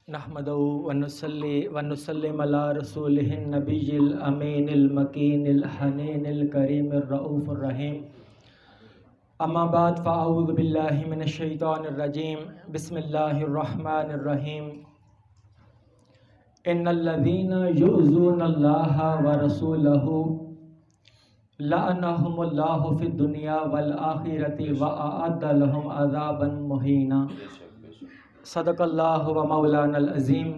نحمدہ ونصلی ونسلم علی رسولہ النبی الامین المکین الحنین الکریم الرؤوف الرحیم اما بعد فاعوذ باللہ من الشیطان الرجیم بسم اللہ الرحمن الرحیم ان الذین یؤذون اللہ ورسولہ لعنہم اللہ فی الدنیا والآخرۃ واعد لہم عذابا مہینا۔ صدق اللہ و مولانا العظیم۔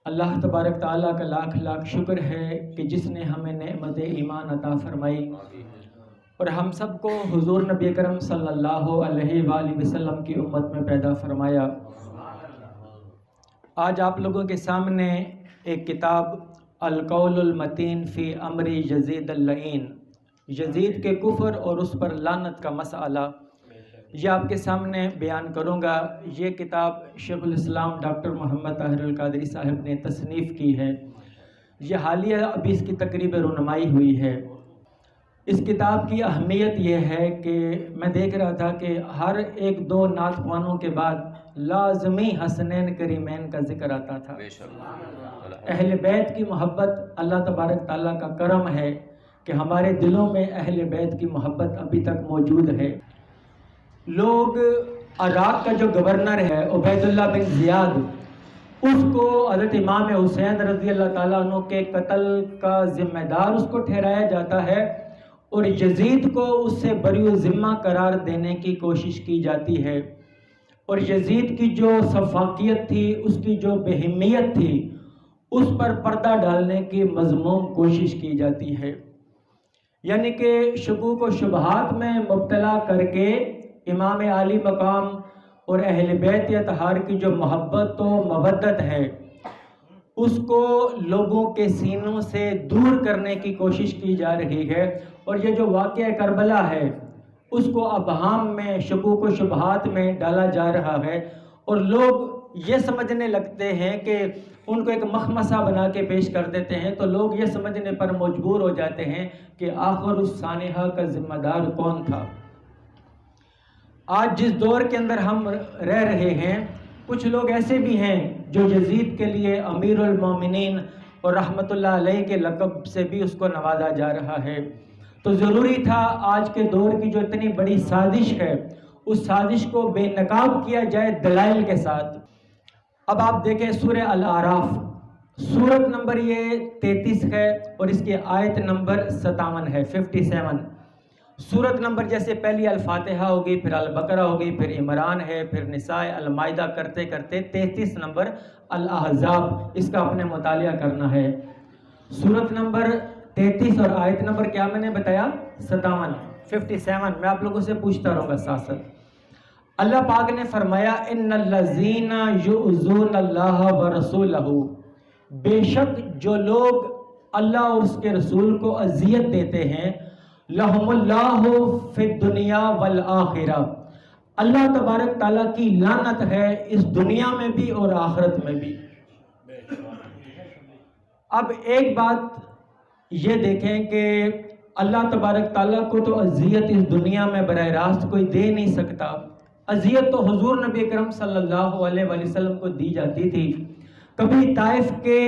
اللہ تبارک تعالیٰ کا لاکھ لاکھ شکر ہے کہ جس نے ہمیں نعمت ایمان عطا فرمائی اور ہم سب کو حضور نبی کرم صلی اللہ علیہ وآلہ وسلم کی امت میں پیدا فرمایا۔ آج آپ لوگوں کے سامنے ایک کتاب القول المتین فی امر یزید اللعین، یزید کے کفر اور اس پر لعنت کا مسئلہ، یہ آپ کے سامنے بیان کروں گا۔ یہ کتاب شیخ الاسلام ڈاکٹر محمد طاہر القادری صاحب نے تصنیف کی ہے۔ یہ حالیہ ابھی اس کی تقریب رونمائی ہوئی ہے۔ اس کتاب کی اہمیت یہ ہے کہ میں دیکھ رہا تھا کہ ہر ایک دو نعت خوانوں کے بعد لازمی حسنین کریمین کا ذکر آتا تھا۔ اہل بیت کی محبت اللہ تبارک تعالیٰ کا کرم ہے کہ ہمارے دلوں میں اہل بیت کی محبت ابھی تک موجود ہے۔ لوگ عراق کا جو گورنر ہے عبید اللہ بن زیاد، اس کو حضرت امام حسین رضی اللہ تعالیٰ عنہ کے قتل کا ذمہ دار اس کو ٹھہرایا جاتا ہے اور یزید کو اس سے بری ذمہ قرار دینے کی کوشش کی جاتی ہے، اور یزید کی جو سفاکیت تھی، اس کی جو بہیمیت تھی، اس پر پردہ ڈالنے کی مذموم کوشش کی جاتی ہے، یعنی کہ شکوک و شبہات میں مبتلا کر کے امام عالی مقام اور اہل بیت اطہار کی جو محبت و مودت ہے اس کو لوگوں کے سینوں سے دور کرنے کی کوشش کی جا رہی ہے، اور یہ جو واقعہ کربلا ہے اس کو ابہام میں، شکوک و شبہات میں ڈالا جا رہا ہے، اور لوگ یہ سمجھنے لگتے ہیں کہ ان کو ایک مخمصہ بنا کے پیش کر دیتے ہیں، تو لوگ یہ سمجھنے پر مجبور ہو جاتے ہیں کہ آخر اس سانحہ کا ذمہ دار کون تھا۔ آج جس دور کے اندر ہم رہ رہے ہیں، کچھ لوگ ایسے بھی ہیں جو یزید کے لیے امیر المومنین اور رحمت اللہ علیہ کے لقب سے بھی اس کو نوازا جا رہا ہے۔ تو ضروری تھا آج کے دور کی جو اتنی بڑی سازش ہے اس سازش کو بے نقاب کیا جائے دلائل کے ساتھ۔ اب آپ دیکھیں سورہ الاعراف، سورت نمبر یہ 33 ہے اور اس کی آیت نمبر 57 ہے، 57۔ سورت نمبر جیسے پہلی الفاتحہ ہوگی، پھر البقرہ ہوگی، پھر عمران ہے، پھر نساء، المائدہ کرتے کرتے 33 نمبر الاحزاب، اس کا اپنے مطالعہ کرنا ہے۔ سورت نمبر 33 اور آیت نمبر کیا میں نے بتایا؟ 57۔ میں آپ لوگوں سے پوچھتا رہوں گا ساتھ ساتھ۔ اللہ پاک نے فرمایا ان الذین یؤذون اللہ ورسولہ، بے شک جو لوگ اللہ اور اس کے رسول کو اذیت دیتے ہیں، لہم اللہ فی الدنیا والآخرہ، اللہ تبارک تعالیٰ کی لعنت ہے اس دنیا میں بھی اور آخرت میں بھی۔ اب ایک بات یہ دیکھیں کہ اللہ تبارک تعالیٰ کو تو اذیت اس دنیا میں براہ راست کوئی دے نہیں سکتا، اذیت تو حضور نبی کرم صلی اللہ علیہ وآلہ وسلم کو دی جاتی تھی۔ کبھی طائف کے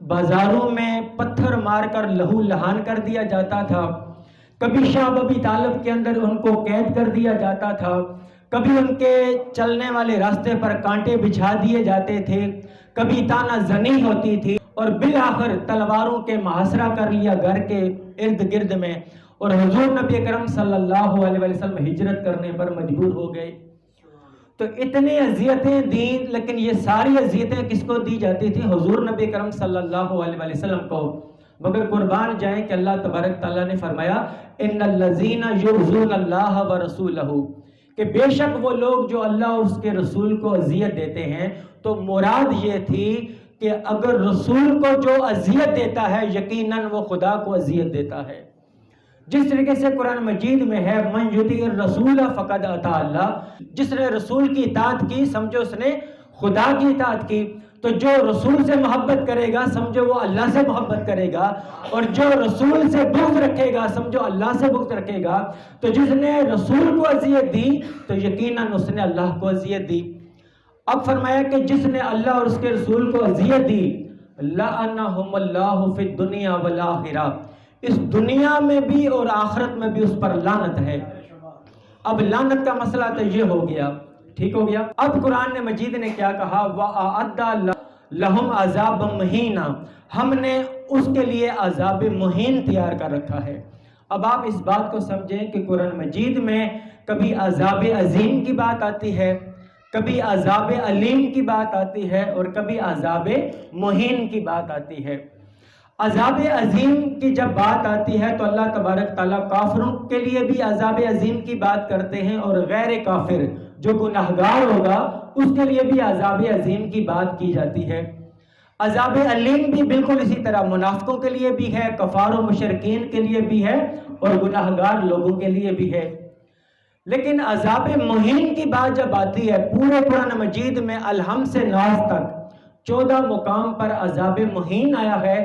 بازاروں میں پتھر مار کر لہو لہان کر دیا جاتا تھا، کبھی شعب ابی طالب کے اندر ان کو قید کر دیا جاتا تھا، کبھی ان کے چلنے والے راستے پر کانٹے بچھا دیے جاتے تھے، کبھی تانا زنی ہوتی تھی، اور بالآخر تلواروں کے محاصرہ کر لیا گھر کے ارد گرد میں، اور حضور نبی کرم صلی اللہ علیہ وسلم ہجرت کرنے پر مجبور ہو گئے۔ تو اتنی اذیتیں دیں، لیکن یہ ساری اذیتیں کس کو دی جاتی تھی؟ حضور نبی کرم صلی اللہ علیہ وسلم کو۔ مگر قربان جائیں کہ اللہ تبارک تعالیٰ نے فرمایا ان الذین یؤذون اللہ ورسولہ، کہ بے شک وہ لوگ جو اللہ اور اس کے رسول کو اذیت دیتے ہیں۔ تو مراد یہ تھی کہ اگر رسول کو جو اذیت دیتا ہے یقیناً وہ خدا کو اذیت دیتا ہے۔ جس طریقے سے قرآن مجید میں ہے من یطیع الرسول فقد اطاع اللہ، جس نے رسول کی اطاعت کی سمجھو اس نے خدا کی اطاعت کی۔ تو جو رسول سے محبت کرے گا سمجھو وہ اللہ سے محبت کرے گا، اور جو رسول سے بغض رکھے گا سمجھو اللہ سے بغض رکھے گا۔ تو جس نے رسول کو اذیت دی تو یقیناً اس نے اللہ کو اذیت دی۔ اب فرمایا کہ جس نے اللہ اور اس کے رسول کو اذیت دی لعنہم اللہ فی الدنیا والآخرہ، اس دنیا میں بھی اور آخرت میں بھی اس پر لعنت ہے۔ اب لعنت کا مسئلہ تو یہ ہو گیا، ٹھیک ہو گیا۔ اب قرآن مجید نے کیا کہا، وَأَعَدَّ لَهُمْ عَذَابًا مُهِينًا، ہم نے اس کے لیے عذاب مہین تیار کر رکھا ہے۔ اب آپ اس بات کو سمجھیں کہ قرآن مجید میں کبھی عذاب عظیم کی بات آتی ہے، کبھی عذاب علیم کی بات آتی ہے، اور کبھی عذاب مہین کی بات آتی ہے۔ عذاب عظیم کی جب بات آتی ہے تو اللہ تبارک تعالیٰ کافروں کے لیے بھی عذاب عظیم کی بات کرتے ہیں، اور غیر کافر جو گناہگار ہوگا اس کے لیے بھی عذاب عظیم کی بات کی جاتی ہے۔ عذاب علیم بھی بالکل اسی طرح منافقوں کے لیے بھی ہے، کفار و مشرکین کے لیے بھی ہے، اور گناہگار لوگوں کے لیے بھی ہے۔ لیکن عذاب مہین کی بات جب آتی ہے، پورے قرآن مجید میں الحم سے ناس تک 14 مقام پر عذاب مہین آیا ہے،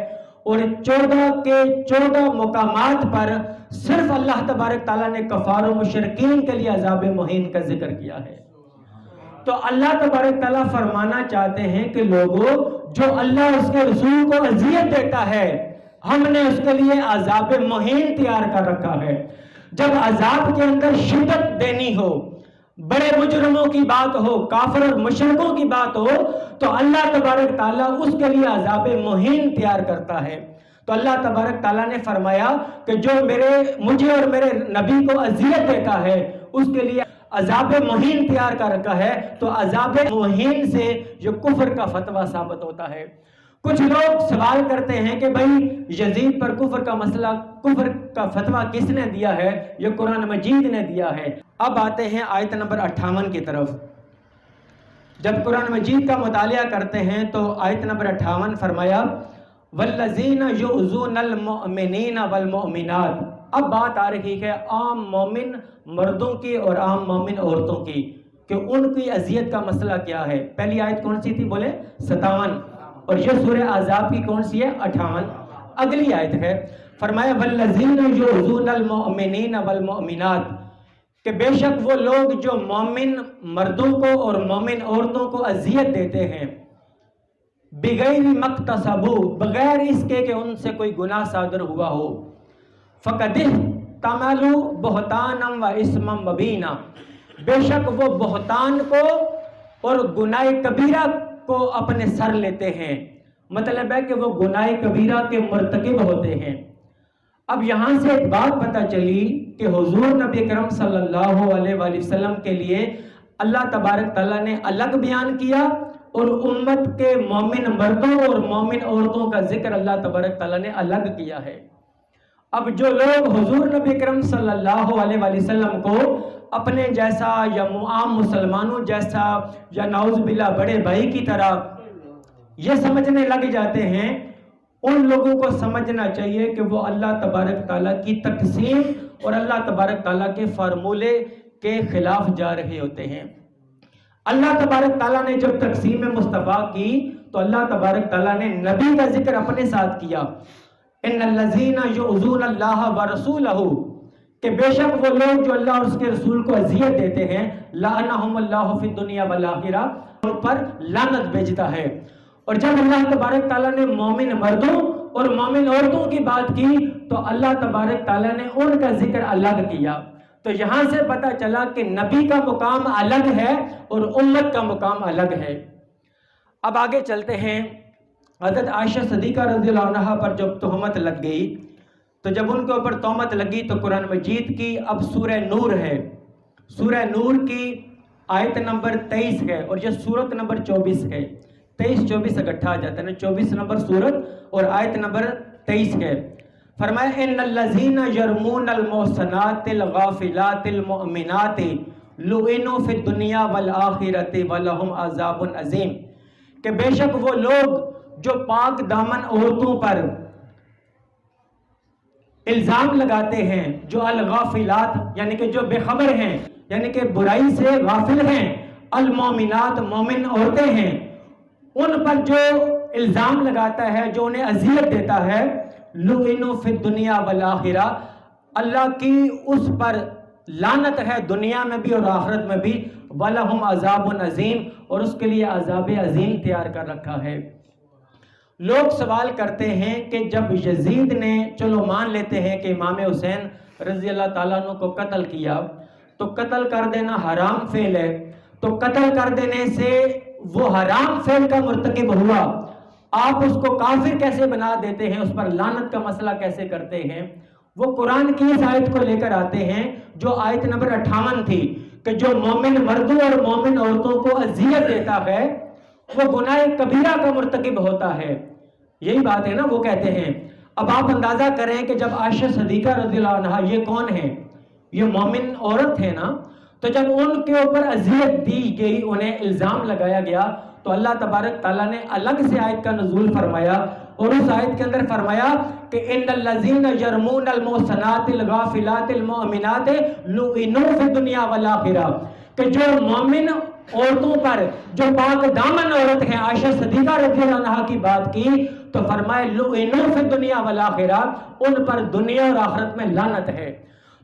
اور 14 کے 14 مقامات پر صرف اللہ تبارک تعالیٰ نے کفار و مشرکین کے لیے عذاب مہین کا ذکر کیا ہے۔ تو اللہ تبارک تعالیٰ فرمانا چاہتے ہیں کہ لوگوں، جو اللہ اس کے رسول کو اذیت دیتا ہے ہم نے اس کے لیے عذاب مہین تیار کر رکھا ہے۔ جب عذاب کے اندر شدت دینی ہو، بڑے مجرموں کی بات ہو، کافر اور مشرکوں کی بات ہو، تو اللہ تبارک تعالیٰ اس کے لیے عذاب مہین تیار کرتا ہے۔ تو اللہ تبارک تعالیٰ نے فرمایا کہ جو مجھے اور میرے نبی کو اذیت دیتا ہے اس کے لیے عذاب مہین تیار کر رکھا ہے۔ تو عذاب مہین سے جو کفر کا فتویٰ ثابت ہوتا ہے۔ کچھ لوگ سوال کرتے ہیں کہ بھائی یزید پر کفر کا مسئلہ، کفر کا فتویٰ کس نے دیا ہے؟ یہ قرآن مجید نے دیا ہے۔ اب آتے ہیں آیت نمبر 58 کی طرف۔ جب قرآن مجید کا مطالعہ کرتے ہیں تو آیت نمبر 58 فرمایا وَالَّذِينَ يُؤْذُونَ الْمُؤْمِنِينَ وَالْمُؤْمِنَاتِ۔ اب بات آ رہی ہے عام مومن مردوں کی اور عام مومن عورتوں کی، کہ ان کی اذیت کا مسئلہ کیا ہے۔ پہلی آیت کون سی تھی؟ بولے 57، اور یہ سورہ احزاب کی کون سی ہے؟ 58۔ اگلی آیت ہے، فرمایا وَالَّذِينَ يُؤْذُونَ الْمُؤْمِنِينَ وَالْمُؤْمِنَاتِ، کہ بے شک وہ لوگ جو مومن مردوں کو اور مومن عورتوں کو اذیت دیتے ہیں، بغیر مقتصبو، بغیر اس کے کہ ان سے کوئی گناہ صادر ہوا ہو، فقد احتملوا بہتانا و اسما مبینا، بے شک وہ بہتان کو اور گناہ کبیرہ کو اپنے سر لیتے ہیں۔ مطلب ہے کہ وہ گناہ کبیرہ کے مرتکب ہوتے ہیں۔ اب یہاں سے ایک بات پتہ چلی کہ حضور نبی اکرم صلی اللہ علیہ وآلہ وسلم کے لیے اللہ تبارک تعالیٰ نے الگ بیان کیا، اور امت کے مومن مردوں اور مومن عورتوں کا ذکر اللہ تبارک تعالیٰ نے الگ کیا ہے۔ اب جو لوگ حضور نبی اکرم صلی اللہ علیہ وآلہ وسلم کو اپنے جیسا یا عام مسلمانوں جیسا یا نعوذ باللہ بڑے بھائی کی طرح یہ سمجھنے لگ جاتے ہیں، ان لوگوں کو سمجھنا چاہیے کہ وہ اللہ تبارک تعالیٰ کی تقسیم اور اللہ تبارک تعالیٰ کے فارمولے کے خلاف جا رہے ہوتے ہیں۔ اللہ تبارک تعالیٰ نے جب تقسیم مصطفیٰ کی تو اللہ تبارک تعالیٰ نے نبی کا ذکر اپنے ساتھ کیا، ان الذین یؤذون اللہ ورسولہ، کہ بے شک وہ لوگ جو اللہ اور اس کے رسول کو اذیت دیتے ہیں، لعنہم اللہ فی الدنیا والآخرہ، ان پر لعنت بھیجتا ہے۔ اور جب اللہ تبارک تعالیٰ نے مومن مردوں اور مومن عورتوں کی بات کی تو اللہ تبارک تعالیٰ نے ان کا ذکر الگ کیا۔ تو یہاں سے پتہ چلا کہ نبی کا مقام الگ ہے اور امت کا مقام الگ ہے۔ اب آگے چلتے ہیں۔ حضرت عائشہ صدیقہ رضی اللہ عنہا پر جب تہمت لگ گئی تو جب ان کے اوپر تہمت لگی تو قرآن مجید کی اب سورہ نور ہے، سورہ نور کی آیت نمبر 23 ہے، اور یہ سورت نمبر 24 ہے۔ 23 24 اکٹھا آ جاتا ہے نا، 24 نمبر سورت اور آیت نمبر 23 ہے۔ فرمایا ان الذین یرمون المحصنات الغافلات المؤمنات لعنوا فی الدنیا والآخرۃ ولہم عذاب عظیم، کہ بے شک وہ لوگ جو پاک دامن عورتوں پر الزام لگاتے ہیں، جو الغافلات یعنی کہ جو بے خبر ہیں، یعنی کہ برائی سے غافل ہیں، المؤمنات مومن عورتیں ہیں، ان پر جو الزام لگاتا ہے، جو انہیں اذیت دیتا ہے، لعنوا فی الدنیا والآخرہ، اللہ کی اس پر لعنت ہے دنیا میں بھی اور آخرت میں بھی، وَلَهُمْ عَذَابٌ عَظِيمٌ، اور اس کے لیے عذاب عظیم تیار کر رکھا ہے۔ لوگ سوال کرتے ہیں کہ جب یزید نے، چلو مان لیتے ہیں کہ امام حسین رضی اللہ تعالیٰ عنہ کو قتل کیا، تو قتل کر دینا حرام فعل ہے، تو قتل کر دینے سے وہ حرام فعل کا مرتکب ہوا، آپ اس کو کافر کیسے بنا دیتے ہیں، اس پر لعنت کا مسئلہ کیسے کرتے ہیں؟ وہ قرآن کی اس آیت کو لے کر آتے ہیں جو آیت نمبر 58 تھی کہ جو مومن مردوں اور مومن عورتوں کو اذیت دیتا ہے وہ گناہ کبیرہ کا مرتکب ہوتا ہے۔ یہی بات ہے نا، وہ کہتے ہیں۔ اب آپ اندازہ کریں کہ جب عائشہ صدیقہ رضی اللہ عنہا، یہ کون ہیں؟ یہ مومن عورت ہے نا، تو جب ان کے اوپر اذیت دی گئی، انہیں الزام لگایا گیا، تو اللہ تبارک تعالیٰ نے الگ سے آیت کا نزول فرمایا، اور اس آیت کے اندر فرمایا کہ ان الذین یرمون المحصنات الغافلات المؤمنات لعنوا فی الدنیا والآخرہ، کہ جو مومن عورتوں پر جو پاک دامن عورت ہیں، عائشہ صدیقہ رضی اللہ عنہا کی بات کی تو فرمائے لعنوا فی الدنیا والآخرہ، ان پر دنیا اور آخرت میں لعنت ہے۔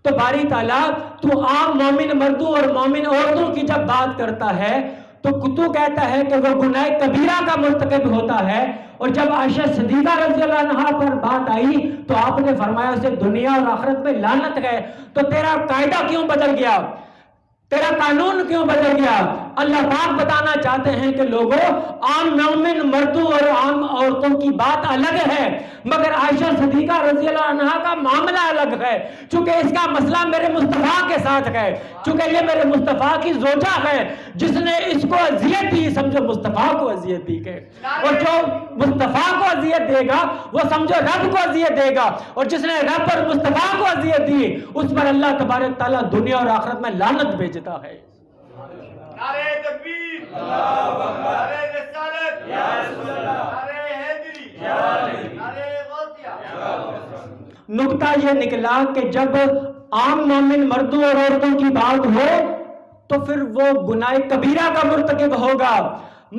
تو باری تعالیٰ تو عام مومن مردوں اور مومن عورتوں کی جب بات کرتا ہے تو کہتا ہے کہ وہ گناہ کبیرہ کا مرتکب ہوتا ہے، اور جب عائشہ صدیقہ رضی اللہ عنہا پر بات آئی تو آپ نے فرمایا اسے دنیا اور آخرت میں لعنت ہے۔ تو تیرا قاعدہ کیوں بدل گیا؟ تیرا قانون کیوں بدل گیا؟ اللہ پاک بتانا چاہتے ہیں کہ لوگوں، عام مومن مردوں اور عام عورتوں کی بات الگ ہے، مگر عائشہ صدیقہ رضی اللہ عنہا کا معاملہ الگ ہے، چونکہ اس کا مسئلہ میرے مصطفیٰ کے ساتھ ہے، چونکہ یہ میرے مصطفیٰ کی زوجہ ہے، جس نے اس کو اذیت دی، سمجھو مصطفیٰ کو اذیت دی گئے، اور جو مصطفیٰ کو اذیت دے گا وہ سمجھو رب کو اذیت دے گا، اور جس نے رب اور مصطفیٰ کو اذیت دی اس پر اللہ تبارک تعالیٰ دنیا اور آخرت میں لعنت بھیجتا ہے۔ نعرہ تکبیر، اللہ اکبر، نعرہ رسالت، یا رسول اللہ، نعرہ حیدری، یا علی، نعرہ غوثیہ۔ نکتہ یہ نکلا کہ جب عام مومن مردوں اور عورتوں کی بات ہو تو پھر وہ گناہ کبیرہ کا مرتکب ہوگا،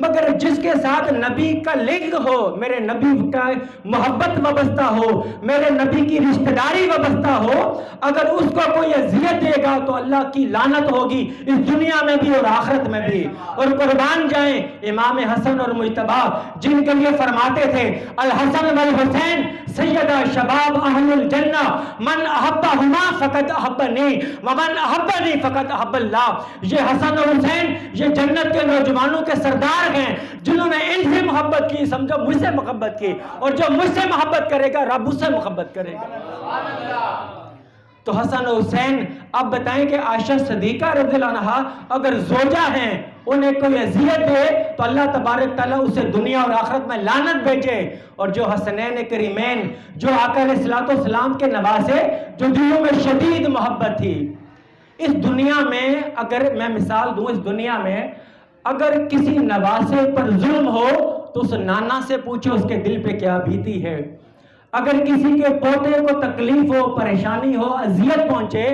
مگر جس کے ساتھ نبی کا لنک ہو، میرے نبی کا محبت وابستہ ہو، میرے نبی کی رشتہ داری وابستہ ہو، اگر اس کو کوئی اذیت دے گا تو اللہ کی لعنت ہوگی اس دنیا میں بھی اور آخرت میں بھی۔ اور قربان جائیں امام حسن اور مجتبی، جن کے لیے فرماتے تھے الحسن والحسین سیدہ شباب اہل الجنہ، من احبہما فقد احبنی ومن احبنی فقد احب اللہ۔ یہ حسن اور حسین یہ جنت کے نوجوانوں کے سردار ہیں، جنہوں نے ان سے محبت کی، سمجھو مجھ سے محبت کی، اور جو مجھ سے محبت کرے گا رب اس سے محبت کرے گا۔ تو حسن و حسین، اب بتائیں کہ عائشہ صدیقہ رضی اللہ عنہا اگر زوجہ ہیں، انہیں کوئی اذیت دے تو اللہ تبارک تعالیٰ اسے دنیا اور آخرت میں لعنت بھیجے، اور جو حسنین کریمین، جو آقا علیہ الصلوۃ والسلام کے نواسے، جو دلوں میں شدید محبت تھی، اس دنیا میں اگر میں مثال دوں، اس دنیا میں اگر کسی نواسے پر ظلم ہو تو اس نانا سے پوچھو اس کے دل پہ کیا بیتی ہے، اگر کسی کے پوتے کو تکلیف ہو، پریشانی ہو، اذیت پہنچے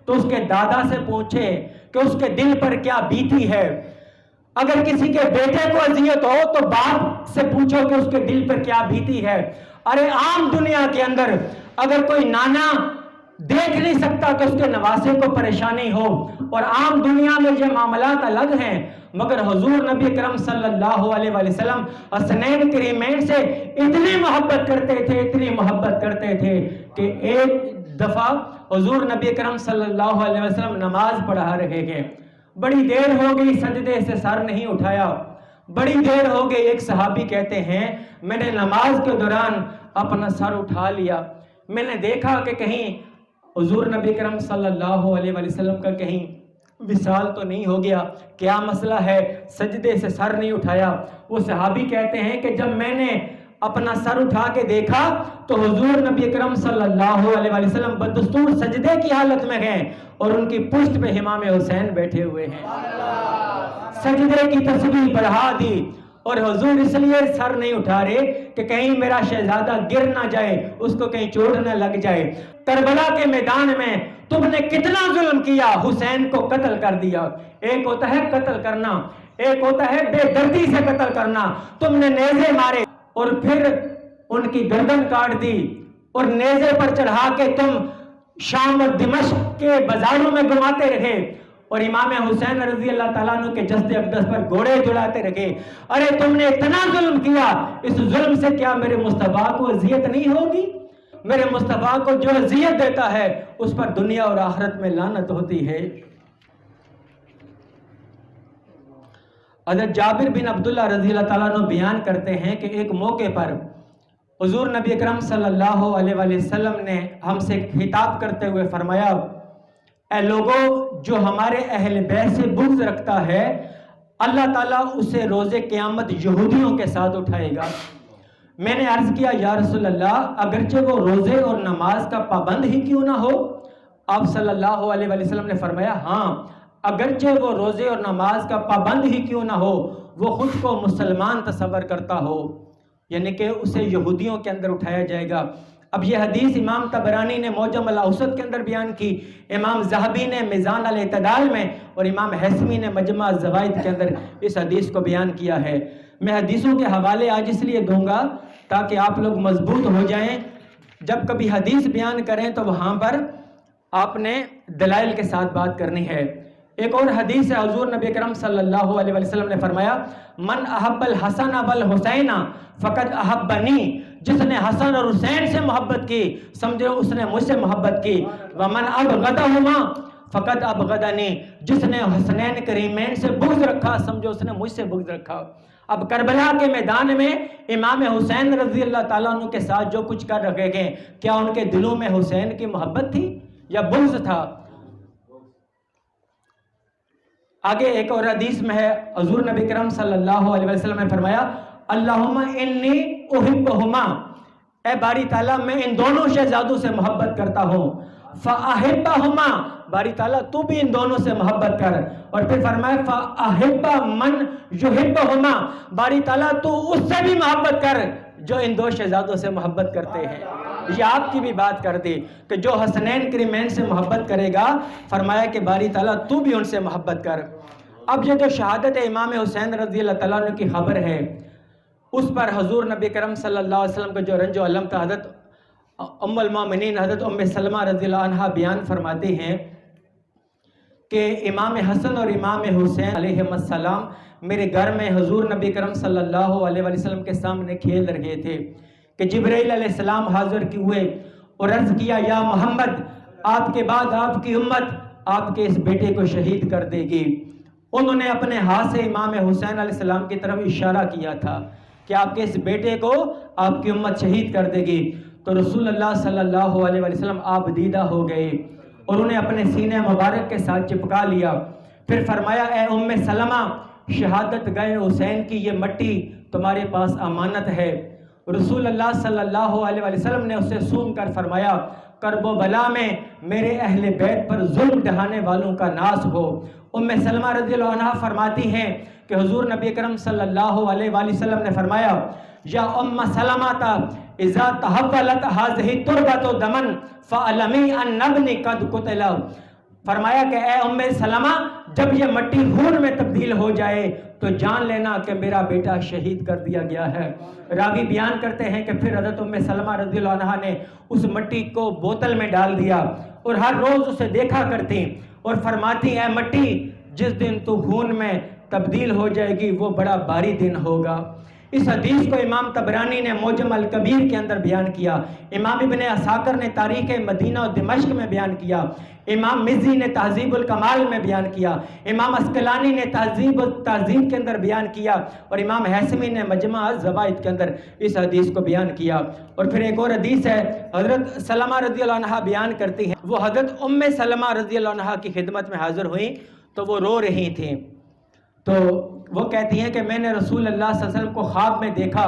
تو اس کے دادا سے پوچھے کہ اس کے دل پر کیا بیتی ہے، اگر کسی کے بیٹے کو اذیت ہو تو باپ سے پوچھو کہ اس کے دل پر کیا بیتی ہے۔ ارے عام دنیا کے اندر اگر کوئی نانا دیکھ نہیں سکتا کہ اس کے نواسے کو پریشانی ہو، اور عام دنیا میں یہ معاملات الگ ہیں، مگر حضور نبی کرم صلی اللہ علیہ وسلم حسنین کریمین سے اتنی محبت کرتے تھے، اتنی محبت کرتے تھے کہ ایک دفعہ حضور نبی کرم صلی اللہ علیہ وسلم نماز پڑھا رہے ہیں، بڑی دیر ہو گئی، سجدے سے سر نہیں اٹھایا، بڑی دیر ہو گئی، ایک صحابی کہتے ہیں میں نے نماز کے دوران اپنا سر اٹھا لیا، میں نے دیکھا کہ کہیں حضور نبی کرم صلی اللہ علیہ وسلم کا کہیں وصال تو نہیں ہو گیا، کیا مسئلہ ہے، سجدے سے سر نہیں اٹھایا۔ وہ صحابی کہتے ہیں کہ جب میں نے اپنا سر اٹھا کے دیکھا تو حضور نبی کرم صلی اللہ علیہ وسلم بدستور سجدے کی حالت میں ہیں، اور ان کی پشت پہ امام حسین بیٹھے ہوئے ہیں، سجدے کی تسبیح بڑھا دی، اور حضور اس لیے سر نہیں اٹھا رہے کہ کہیں میرا شہزادہ گر نہ جائے، اس کو کہیں چوٹ نہ لگ جائے۔ کربلا کے میدان میں تم نے کتنا ظلم کیا، حسین کو قتل کر دیا۔ ایک ہوتا ہے قتل کرنا، ایک ہوتا ہے بے دردی سے قتل کرنا۔ تم نے نیزے مارے اور پھر ان کی گردن کاٹ دی، اور نیزے پر چڑھا کے تم شام اور دمشق کے بازاروں میں گھماتے رہے، اور امام حسین رضی اللہ تعالیٰ عنہ کے جسد اقدس پر گھوڑے دوڑاتے رکھے. ارے تم نے اتنا ظلم کیا، اس ظلم سے کیا میرے مصطفیٰ کو اذیت نہیں ہوگی؟ میرے مصطفیٰ کو جو اذیت دیتا ہے اس پر دنیا اور آخرت میں لعنت ہوتی ہے. حضرت جابر بن عبداللہ رضی اللہ تعالیٰ عنہ بیان کرتے ہیں کہ ایک موقع پر حضور نبی اکرم صلی اللہ علیہ وآلہ وسلم نے ہم سے خطاب کرتے ہوئے فرمایا، اے لوگوں، جو ہمارے اہل بیت سے بغض رکھتا ہے اللہ تعالیٰ اسے روز قیامت یہودیوں کے ساتھ اٹھائے گا. میں نے عرض کیا یا رسول اللہ، اگرچہ وہ روزے اور نماز کا پابند ہی کیوں نہ ہو؟ آپ صلی اللہ علیہ وآلہ وسلم نے فرمایا، ہاں، اگرچہ وہ روزے اور نماز کا پابند ہی کیوں نہ ہو، وہ خود کو مسلمان تصور کرتا ہو، یعنی کہ اسے یہودیوں کے اندر اٹھایا جائے گا. اب یہ حدیث امام طبرانی نے معجم الاوسط کے اندر بیان کی، امام ذہبی نے میزان الاعتدال میں اور امام حیثمی نے مجمع الزوائد کے اندر اس حدیث کو بیان کیا ہے. میں حدیثوں کے حوالے آج اس لیے دوں گا تاکہ آپ لوگ مضبوط ہو جائیں. جب کبھی حدیث بیان کریں تو وہاں پر آپ نے دلائل کے ساتھ بات کرنی ہے. ایک اور حدیث ہے، حضور نبی اکرم صلی اللہ علیہ وسلم نے فرمایا، من احب الحسن والحسین فقد احبنی، جس نے حسن اور حسین سے محبت کی سمجھو اس نے مجھ سے محبت کی. ومن ابغضہما فقد ابغضنی، جس نے حسنین کریمین سے بغض رکھا سمجھو اس نے مجھ سے بغض رکھا. اب کربلا کے میدان میں امام حسین رضی اللہ تعالیٰ عنہ کے ساتھ جو کچھ کر رکھے گئے، کیا ان کے دلوں میں حسین کی محبت تھی یا بغض تھا؟ آگے ایک اور حدیث میں ہے، حضور نبی کرم صلی اللہ علیہ وسلم نے فرمایا، اللہم انی احبہما، اے باری تعالیٰ میں ان دونوں شہزادوں سے محبت کرتا ہوں. فاحبہما، باری تعالیٰ تو بھی ان دونوں سے محبت کر. اور پھر فرمایا فاحب من یحبہما، باری تعالیٰ تو اس سے بھی محبت کر جو ان دو شہزادوں سے محبت کرتے ہیں. یہ آپ کی بھی بات کر دی کہ جو حسنین کریمین سے محبت کرے گا، فرمایا کہ باری تعالیٰ تو بھی ان سے محبت کر. اب یہ جو شہادت امام حسین رضی اللہ تعالیٰ عنہ کی خبر ہے، اس پر حضور نبی کرم صلی اللہ علیہ وسلم کا جو رنج و علم تھا، حضرت ام المومنین حضرت ام سلمہ رضی اللہ عنہ بیان فرماتی ہیں کہ امام حسن اور امام حسین علیہ السلام میرے گھر میں حضور نبی کرم صلی اللہ علیہ وسلم کے سامنے کھیل رہے تھے کہ جبرائیل علیہ السلام حاضر کی ہوئے اور عرض کیا، یا محمد، آپ کے بعد آپ کی امت آپ کے اس بیٹے کو شہید کر دے گی. انہوں نے اپنے ہاتھ سے امام حسین علیہ السلام کی طرف اشارہ کیا تھا کہ آپ کے اس بیٹے کو آپ کی امت شہید کر دے گی. تو رسول اللہ صلی اللہ علیہ وسلم آپ دیدہ ہو گئے اور انہیں اپنے سینے مبارک کے ساتھ چپکا لیا. پھر فرمایا، اے ام سلمہ، شہادت گئے حسین کی یہ مٹی تمہارے پاس امانت ہے. رسول اللہ صلی اللہ علیہ وسلم نے اسے سون کر فرمایا، کرب و بلا میں میرے اہل بیت پر ظلم ڈھانے والوں کا ناس ہو. ام سلمہ رضی اللہ عنہ فرماتی ہیں کہ حضور نبی اکرم صلی اللہ علیہ وسلم نے فرمایا، یا ام سلمہ اذا تحولت هذه تربۃ دمن فعلمی ان ابنی قد قتل. فرمایا کہ اے ام سلمہ، جب یہ مٹی خون میں تبدیل ہو جائے تو جان لینا کہ میرا بیٹا شہید کر دیا گیا ہے. راوی بیان کرتے ہیں کہ پھر حضرت ام سلمہ رضی اللہ عنہ نے اس مٹی کو بوتل میں ڈال دیا اور ہر روز اسے دیکھا کرتی اور فرماتی، اے مٹی، جس دن تو خون میں تبدیل ہو جائے گی وہ بڑا بھاری دن ہوگا. اس حدیث کو امام طبرانی نے معجم الکبیر کے اندر بیان کیا، امام ابن عساکر نے تاریخ مدینہ و دمشق میں بیان کیا، امام مزی نے تہذیب الکمال میں بیان کیا، امام اسقلانی نے تہذیب التہذیب کے اندر بیان کیا، اور امام حیثمی نے مجمع الزوائد کے اندر اس حدیث کو بیان کیا. اور پھر ایک اور حدیث ہے، حضرت سلمہ رضی اللہ عنہ بیان کرتی ہیں، وہ حضرت ام سلمہ رضی اللہ عنہ کی خدمت میں حاضر ہوئیں تو وہ رو رہی تھیں. تو وہ کہتی ہیں کہ میں نے رسول اللہ صلی اللہ علیہ وسلم کو خواب میں دیکھا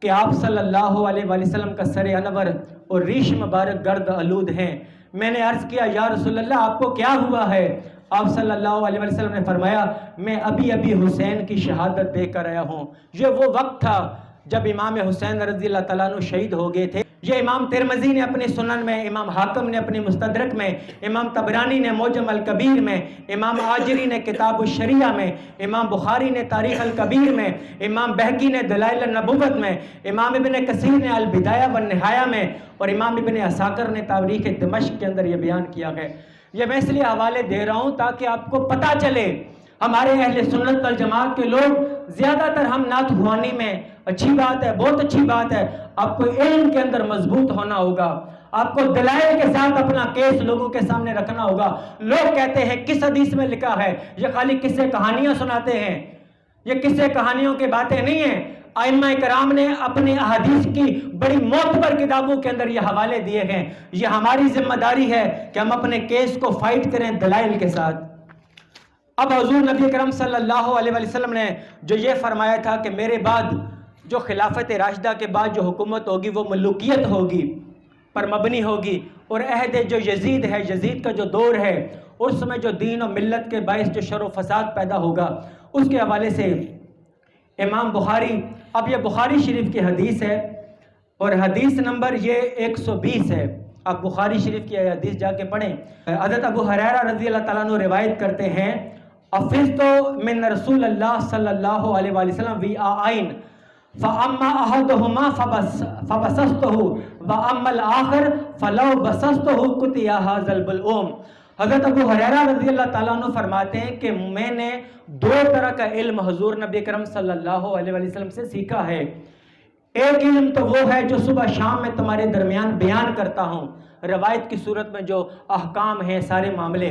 کہ آپ صلی اللہ علیہ وسلم کا سر انور اور ریش مبارک گرد آلود ہیں. میں نے عرض کیا، یا رسول اللہ، آپ کو کیا ہوا ہے؟ آپ صلی اللہ علیہ وسلم نے فرمایا، میں ابھی حسین کی شہادت دیکھ کر آیا ہوں. یہ وہ وقت تھا جب امام حسین رضی اللہ تعالیٰ عنہ شہید ہو گئے تھے. یہ امام ترمذی نے اپنی سنن میں، امام حاکم نے اپنی مستدرک میں، امام طبرانی نے معجم الکبیر میں، امام آجری نے کتاب الشریعہ میں، امام بخاری نے تاریخ الکبیر میں، امام بہقی نے دلائل النبوت میں، امام ابن کثیر نے البدایہ والنہایہ میں، اور امام ابن عساکر نے تاریخ دمشق کے اندر یہ بیان کیا ہے. یہ میں اس لیے حوالے دے رہا ہوں تاکہ آپ کو پتہ چلے ہمارے اہل سنت والجماعت کے لوگ زیادہ تر ہم نعت خوانی میں اچھی بات ہے، بہت اچھی بات ہے، آپ کو علم کے اندر مضبوط ہونا ہوگا، آپ کو دلائل کے ساتھ اپنا کیس لوگوں کے سامنے رکھنا ہوگا۔ لوگ کہتے ہیں کس حدیث میں لکھا ہے، یہ خالی قصے کہانیاں سناتے ہیں، یہ قصے کہانیوں کی باتیں نہیں ہیں۔ ائمہ کرام نے اپنی احادیث کی بڑی معتبر کتابوں کے اندر یہ حوالے دیے ہیں۔ یہ ہماری ذمہ داری ہے کہ ہم اپنے کیس کو فائٹ کریں دلائل کے ساتھ۔ اب حضور نبی اکرم صلی اللہ علیہ وسلم نے جو یہ فرمایا تھا کہ میرے بعد جو خلافت راشدہ کے بعد جو حکومت ہوگی وہ ملوکیت ہوگی پر مبنی ہوگی، اور عہد جو یزید ہے، یزید کا جو دور ہے، اس میں جو دین و ملت کے باعث جو شر و فساد پیدا ہوگا، اس کے حوالے سے امام بخاری، اب یہ بخاری شریف کی حدیث ہے اور حدیث نمبر یہ 120 ہے۔ آپ بخاری شریف کی حدیث جا کے پڑھیں۔ حضرت ابو ہریرہ رضی اللہ تعالیٰ عنہ روایت کرتے ہیں، حفظت من رسول اللہ صلی اللہ علیہ وآلہ وسلم وعاءین فاما احدهما فبسسته واما الاخر فلو بسسته قطع هذا البلعوم۔ حضرت ابو ہریرہ رضی اللہ تعالیٰ عنہ فرماتے ہیں کہ میں نے دو طرح کا علم حضور نبی کرم صلی اللہ علیہ وسلم سے سیکھا ہے۔ ایک علم تو وہ ہے جو صبح شام میں تمہارے درمیان بیان کرتا ہوں، روایت کی صورت میں جو احکام ہیں سارے معاملے،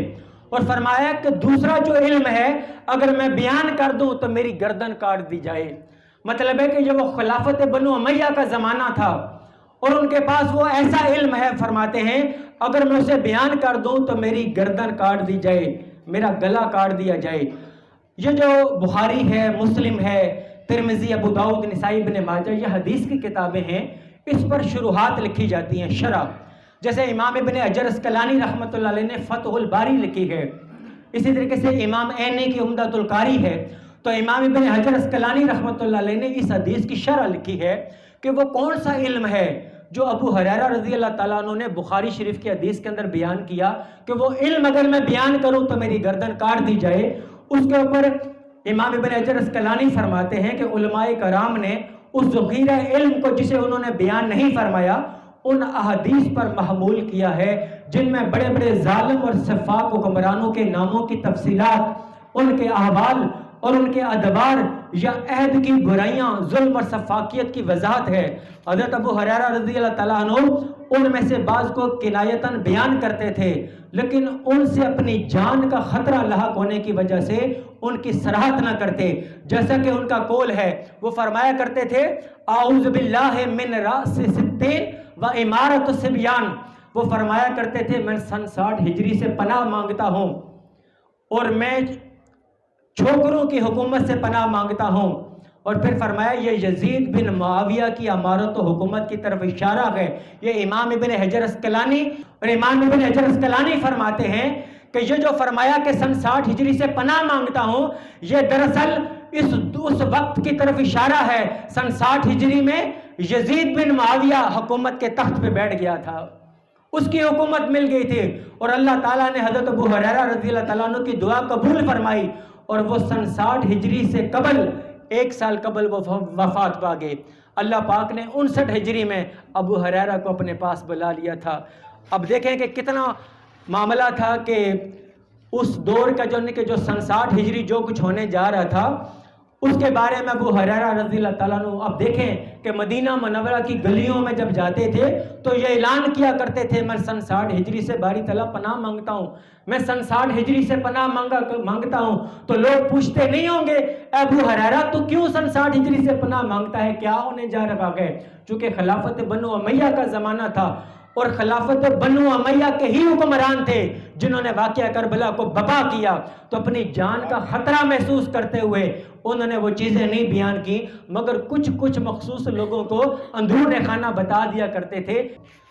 اور فرمایا کہ دوسرا جو علم ہے اگر میں بیان کر دوں تو میری گردن کاٹ دی جائے۔ مطلب ہے کہ جو وہ خلافت بنو امیہ کا زمانہ تھا اور ان کے پاس وہ ایسا علم ہے، فرماتے ہیں اگر میں اسے بیان کر دوں تو میری گردن کاٹ دی جائے، میرا گلا کاٹ دیا جائے۔ یہ جو بخاری ہے، مسلم ہے، ترمذی، ابو داؤد، نسائی، ابن ماجہ، یہ حدیث کی کتابیں ہیں، اس پر شروحات لکھی جاتی ہیں، شرح۔ جیسے امام ابن حجر اسقلانی رحمۃ اللہ علیہ نے فتح الباری لکھی ہے، اسی طریقے سے امام عینی کی عمدۃ القاری ہے، تو امام ابن حجر اسقلانی رحمۃ اللہ علیہ نے اس حدیث کی شرح لکھی ہے کہ وہ کون سا علم ہے جو ابو ہریرہ رضی اللہ تعالیٰ عنہ نے بخاری شریف کی حدیث کے اندر بیان کیا کہ وہ علم اگر میں بیان کروں تو میری گردن کاٹ دی جائے۔ اس کے اوپر امام ابن حجر اسقلانی فرماتے ہیں کہ علماء کرام نے اس ذخیرہ علم کو جسے انہوں نے بیان نہیں فرمایا ان احادیث پر محمول کیا ہے جن میں بڑے بڑے ظالم اور سفاک حکمرانوں کے ناموں کی تفصیلات، ان کے احوال اور ان کے ادوار یا عہد کی برائیاں، ظلم اور سفاکیت کی وضاحت ہے۔ حضرت ابو ہریرہ رضی اللہ تعالیٰ عنہ ان میں سے بعض کو کنایتاً بیان کرتے تھے، لیکن ان سے اپنی جان کا خطرہ لاحق ہونے کی وجہ سے ان کی صراحت نہ کرتے، جیسا کہ ان کا قول ہے۔ وہ فرمایا کرتے تھے اعوذ باللہ من راس ستین و امارت الصبیان، وہ فرمایا کرتے تھے میں سن 60 ہجری سے پناہ مانگتا ہوں اور میں چھوکروں کی حکومت سے پناہ مانگتا ہوں، اور پھر فرمایا یہ یزید بن معاویہ کی امارت و حکومت کی طرف اشارہ ہے۔ یہ امام ابن حجر اسقلانی، اور امام ابن حجر اسقلانی فرماتے ہیں کہ یہ جو فرمایا کہ سن 60 ہجری سے پناہ مانگتا ہوں، یہ دراصل اس وقت کی طرف اشارہ ہے سن 60 ہجری میں یزید بن معاویہ حکومت کے تخت پہ بیٹھ گیا تھا، اس کی حکومت مل گئی تھی، اور اللہ تعالیٰ نے حضرت ابو ہریرہ رضی اللہ تعالیٰ عنہ کی دعا قبول فرمائی، اور وہ سن 60 ہجری سے قبل 1 سال قبل وہ وفات پا گئے۔ اللہ پاک نے 59 ہجری میں ابو ہریرہ کو اپنے پاس بلا لیا تھا۔ اب دیکھیں کہ کتنا معاملہ تھا کہ اس دور کا جو سن 60 ہجری جو کچھ ہونے جا رہا تھا اس کے بارے میں ابو ہریرہ رضی اللہ تعالیٰ عنہ اب دیکھیں کہ مدینہ منورہ کی گلیوں میں جب جاتے تھے تو یہ اعلان کیا کرتے تھے میں سن 60 ہجری سے باری تعالیٰ پناہ مانگتا ہوں، میں سن 60 ہجری سے پناہ مانگتا ہوں۔ تو لوگ پوچھتے نہیں ہوں گے اے ابو ہریرہ تو کیوں سن 60 ہجری سے پناہ مانگتا ہے، کیا ہونے جا رہا ہے؟ چونکہ خلافت بنو امیہ کا زمانہ تھا، اور خلافت بنو امیہ کے ہی حکمران تھے جنہوں نے واقعہ کربلا کو بپا کیا، تو اپنی جان کا خطرہ محسوس کرتے ہوئے انہوں نے وہ چیزیں نہیں بیان کی، مگر کچھ مخصوص لوگوں کو اندرون خانہ بتا دیا کرتے تھے۔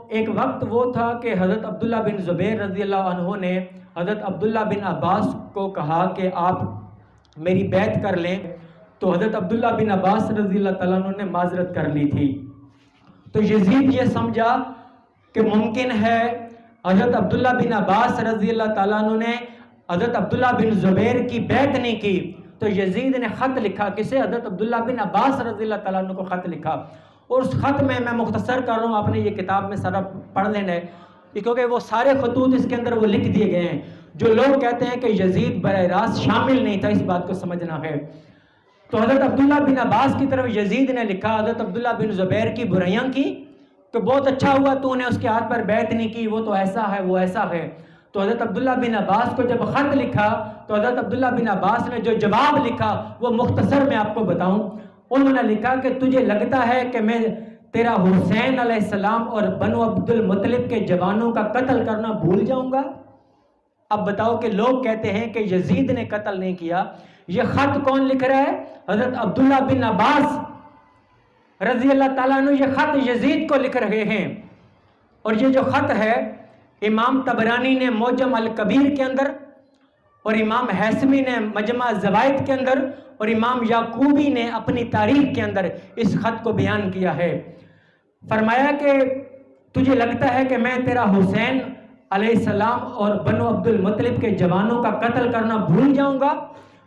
ایک وقت وہ تھا کہ حضرت عبداللہ بن زبیر رضی اللہ عنہ نے حضرت عبداللہ بن عباس کو کہا کہ آپ میری بیعت کر لیں، تو حضرت عبداللہ بن عباس رضی اللہ تعالیٰ عنہ نے معذرت کر لی تھی۔ تو یزید یہ سمجھا کہ ممکن ہے حضرت عبداللہ بن عباس رضی اللہ تعالیٰ عنہ نے حضرت عبداللہ بن زبیر کی بیعت نہیں کی، تو یزید نے خط لکھا، کسے؟ حضرت عبداللہ بن عباس رضی اللہ تعالیٰ عنہ کو خط لکھا، اور اس خط میں مختصر کر رہا ہوں، آپ نے یہ کتاب میں سارا پڑھ لینا ہے۔ کیونکہ وہ سارے خطوط اس کے اندر وہ لکھ دیے گئے ہیں. جو لوگ کہتے ہیں کہ یزید براہ راست شامل نہیں تھا، اس بات کو سمجھنا ہے. تو حضرت عبداللہ بن عباس کی طرف یزید نے لکھا حضرت عبداللہ بن زبیر کی برائیاں کی کہ بہت اچھا ہوا تو نے اس کے ہاتھ پر بیعت نہیں کی، وہ تو ایسا ہے وہ ایسا ہے. تو حضرت عبداللہ بن عباس کو جب خط لکھا تو حضرت عبداللہ بن عباس نے جو جواب لکھا وہ مختصر میں آپ کو بتاؤں. انہوں نے لکھا کہ تجھے لگتا ہے کہ میں تیرا حسین علیہ السلام اور بنو عبد المطلب کے جوانوں کا قتل کرنا بھول جاؤں گا؟ اب بتاؤ کہ لوگ کہتے ہیں کہ یزید نے قتل نہیں کیا. یہ خط کون لکھ رہا ہے؟ حضرت عبداللہ بن عباس رضی اللہ تعالیٰ عنہ یہ خط یزید کو لکھ رہے ہیں. اور یہ جو خط ہے امام طبرانی نے معجم الکبیر کے اندر، اور امام حیثمی نے مجمع زوائد کے اندر، اور امام یعقوبی نے اپنی تاریخ کے اندر اس خط کو بیان کیا ہے. فرمایا کہ تجھے لگتا ہے کہ میں تیرا حسین علیہ السلام اور بنو عبد المطلب کے جوانوں کا قتل کرنا بھول جاؤں گا،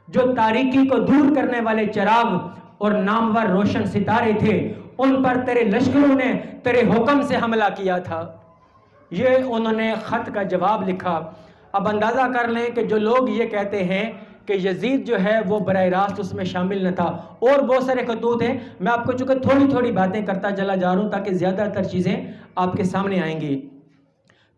جو تاریکی کو دور کرنے والے چراغ اور نامور روشن ستارے تھے، ان پر تیرے لشکروں نے تیرے حکم سے حملہ کیا تھا. یہ انہوں نے خط کا جواب لکھا. اب اندازہ کر لیں کہ جو لوگ یہ کہتے ہیں کہ یزید جو ہے وہ براہ راست اس میں شامل نہ تھا، اور بہت سارے خطوط ہیں. میں آپ کو چونکہ تھوڑی تھوڑی باتیں کرتا چلا جا رہا ہوں تاکہ زیادہ تر چیزیں آپ کے سامنے آئیں گی.